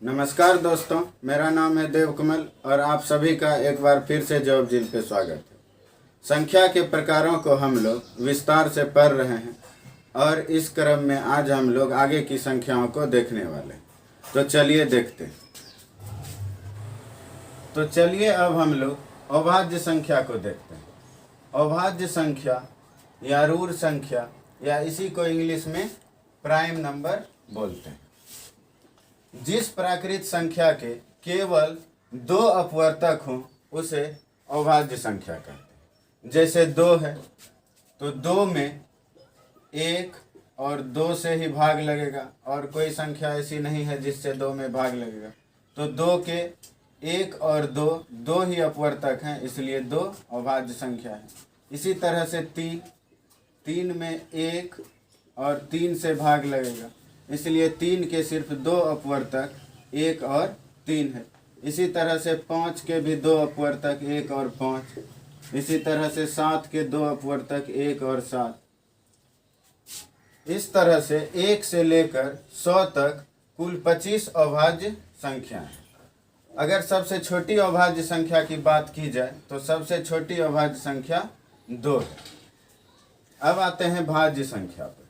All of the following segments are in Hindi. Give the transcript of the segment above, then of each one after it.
नमस्कार दोस्तों, मेरा नाम है देव कमल और आप सभी का एक बार फिर से जॉब जिल पे स्वागत है। संख्या के प्रकारों को हम लोग विस्तार से पढ़ रहे हैं और इस क्रम में आज हम लोग आगे की संख्याओं को देखने वाले हैं। तो चलिए देखते हैं। तो चलिए अब हम लोग अभाज्य संख्या को देखते हैं। अभाज्य संख्या या रूढ़ संख्या या इसी को इंग्लिश में प्राइम नंबर बोलते हैं। जिस प्राकृत संख्या के केवल दो अपवर्तक हों उसे अभाज्य संख्या कहते हैं। जैसे 2 है तो 2 में 1 और 2 से ही भाग लगेगा और कोई संख्या ऐसी नहीं है जिससे 2 में भाग लगेगा। तो 2 के 1 और 2 ही अपवर्तक हैं, इसलिए 2 अभाज्य संख्या है। इसी तरह से 3 में 1 और 3 से भाग लगेगा, इसलिए 3 के सिर्फ 2 अपवर्तक 1 और 3 है। इसी तरह से 5 के भी 2 अपवर्तक 1 और 5। इसी तरह से 7 के 2 अपवर्तक 1 और 7। इस तरह से 1 से लेकर 100 तक कुल 25 अभाज्य संख्या है। अगर सबसे छोटी अभाज्य संख्या की बात की जाए तो सबसे छोटी अभाज्य संख्या 2 है। अब आते हैं भाज्य संख्या पर।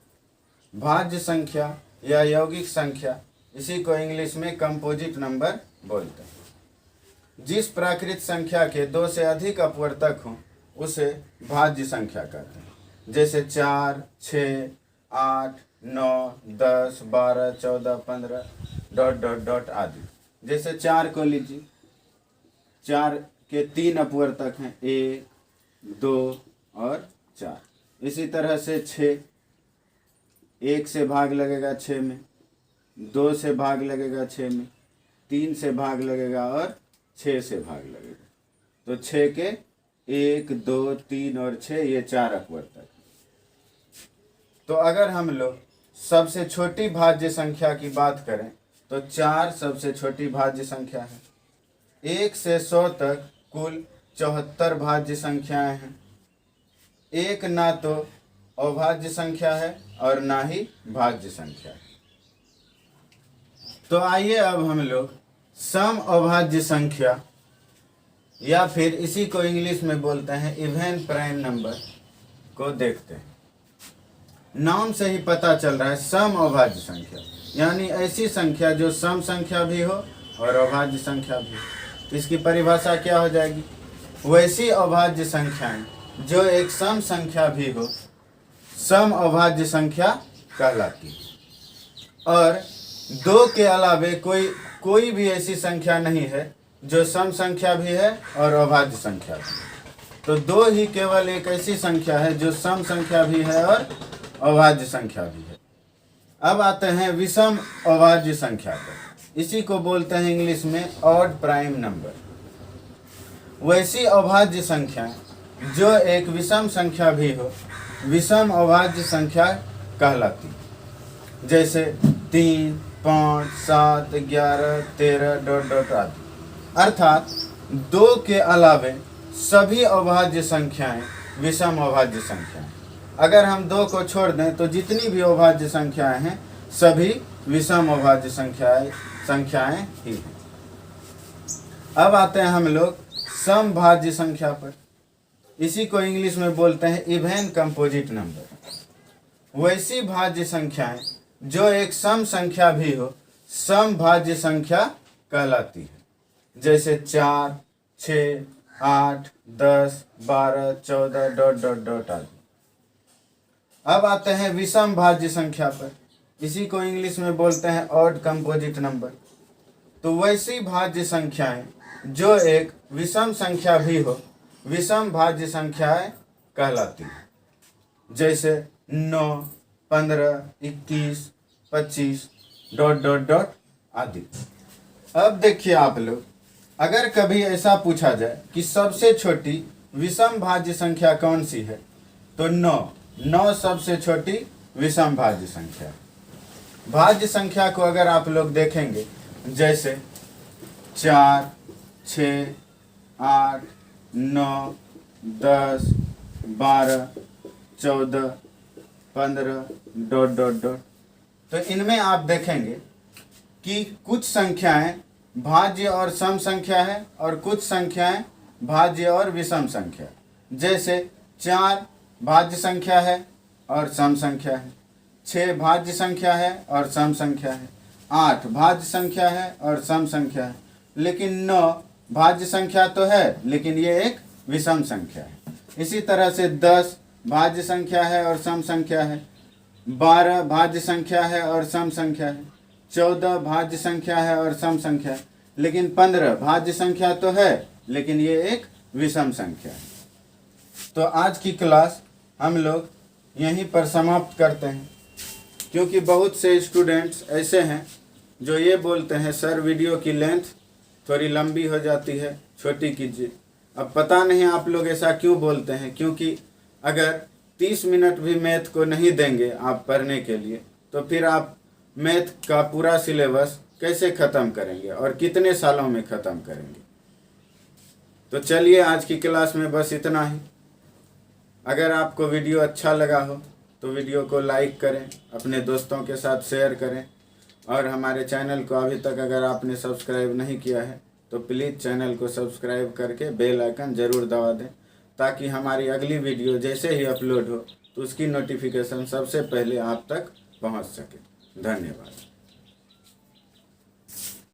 भाज्य संख्या या यौगिक संख्या, इसी को इंग्लिश में कंपोजिट नंबर बोलते हैं। जिस प्राकृत संख्या के 2 से अधिक अपवर्तक हों उसे भाज्य संख्या कहते हैं। जैसे 4, 6, 8, 9, 10, 12, 14, 15 ... आदि। जैसे 4 को लीजिए, 4 के 3 अपवर्तक हैं 1, 2 और 4। इसी तरह से 6, 1 से भाग लगेगा 6 में, 2 से भाग लगेगा 6 में, 3 से भाग लगेगा और 6 से भाग लगेगा। तो 6 के 1, 2, 3 और 6 ये 4 अपवर्तक। तो अगर हम लोग सबसे छोटी भाज्य संख्या की बात करें तो 4 सबसे छोटी भाज्य संख्या है। 1 से 100 तक कुल 74 भाज्य संख्याएं हैं। 1 ना तो अभाज्य संख्या है और ना ही भाज्य संख्या है। तो आइए अब हम लोग सम अभाज्य संख्या या फिर इसी को इंग्लिश में बोलते हैं इवन प्राइम नंबर को देखते हैं। नाम से ही पता चल रहा है सम अभाज्य संख्या, यानी ऐसी संख्या जो सम संख्या भी हो और अभाज्य संख्या भी हो। इसकी परिभाषा क्या हो जाएगी? वैसी अभाज्य संख्याएं जो एक सम संख्या भी हो सम अभाज्य संख्या कहलाती है। और 2 के अलावे कोई भी ऐसी संख्या नहीं है जो सम संख्या भी है और अभाज्य संख्या भी है। तो 2 ही केवल एक ऐसी संख्या है जो सम संख्या भी है और अभाज्य संख्या भी है। अब आते हैं विषम अभाज्य संख्या पर। इसी को बोलते हैं इंग्लिश में ऑड प्राइम नंबर। वैसी अभाज्य संख्याएं जो एक विषम संख्या भी हो विषम अभाज्य संख्या कहलाती। जैसे 3, 5, 7, 11, 13 ... आदि। अर्थात 2 के अलावे सभी अभाज्य संख्याएं विषम अभाज्य संख्याएं। अगर हम 2 को छोड़ दें तो जितनी भी अभाज्य संख्याएं हैं सभी विषम अभाज्य संख्याएं ही हैं। अब आते हैं हम लोग समभाज्य संख्या पर। इसी को इंग्लिश में बोलते हैं इवन कंपोजिट नंबर। वैसी भाज्य संख्याएं जो एक सम संख्या भी हो समभाज्य संख्या कहलाती है। जैसे 4, 6, 8, 10, 12, 14 ... आदि। अब आते हैं विषम भाज्य संख्या पर। इसी को इंग्लिश में बोलते हैं ऑड कंपोजिट नंबर। तो वैसी भाज्य संख्याएं जो एक विषम संख्या भी हो विषम भाज्य संख्याएं कहलाती हैं। जैसे 9, 15, 21, 25 ... आदि। अब देखिए आप लोग, अगर कभी ऐसा पूछा जाए कि सबसे छोटी विषम भाज्य संख्या कौन सी है तो 9 सबसे छोटी विषम भाज्य संख्या। भाज्य संख्या को अगर आप लोग देखेंगे जैसे 4, 6, 8, 9, 10, 12, 14, 15 ... तो इनमें आप देखेंगे कि कुछ संख्याएं भाज्य और सम संख्या है और कुछ संख्याएं भाज्य और विषम संख्या। जैसे 4 भाज्य संख्या है और सम संख्या है, 6 भाज्य संख्या है और सम संख्या है, 8 भाज्य संख्या है और सम संख्या है, लेकिन 9 भाज्य संख्या तो है लेकिन ये एक विषम संख्या है। इसी तरह से 10 भाज्य संख्या है और सम संख्या है, 12 भाज्य संख्या है और सम संख्या है, 14 भाज्य संख्या है और सम संख्या है, लेकिन 15 भाज्य संख्या तो है लेकिन ये एक विषम संख्या है। तो आज की क्लास हम लोग यहीं पर समाप्त करते हैं, क्योंकि बहुत से स्टूडेंट्स ऐसे हैं जो ये बोलते हैं सर वीडियो की लेंथ थोड़ी लंबी हो जाती है, छोटी कीजिए। अब पता नहीं आप लोग ऐसा क्यों बोलते हैं, क्योंकि अगर 30 मिनट भी मैथ को नहीं देंगे आप पढ़ने के लिए तो फिर आप मैथ का पूरा सिलेबस कैसे ख़त्म करेंगे और कितने सालों में ख़त्म करेंगे। तो चलिए आज की क्लास में बस इतना ही। अगर आपको वीडियो अच्छा लगा हो तो वीडियो को लाइक करें, अपने दोस्तों के साथ शेयर करें, और हमारे चैनल को अभी तक अगर आपने सब्सक्राइब नहीं किया है तो प्लीज़ चैनल को सब्सक्राइब करके बेल आइकन ज़रूर दबा दें, ताकि हमारी अगली वीडियो जैसे ही अपलोड हो तो उसकी नोटिफिकेशन सबसे पहले आप तक पहुंच सके। धन्यवाद।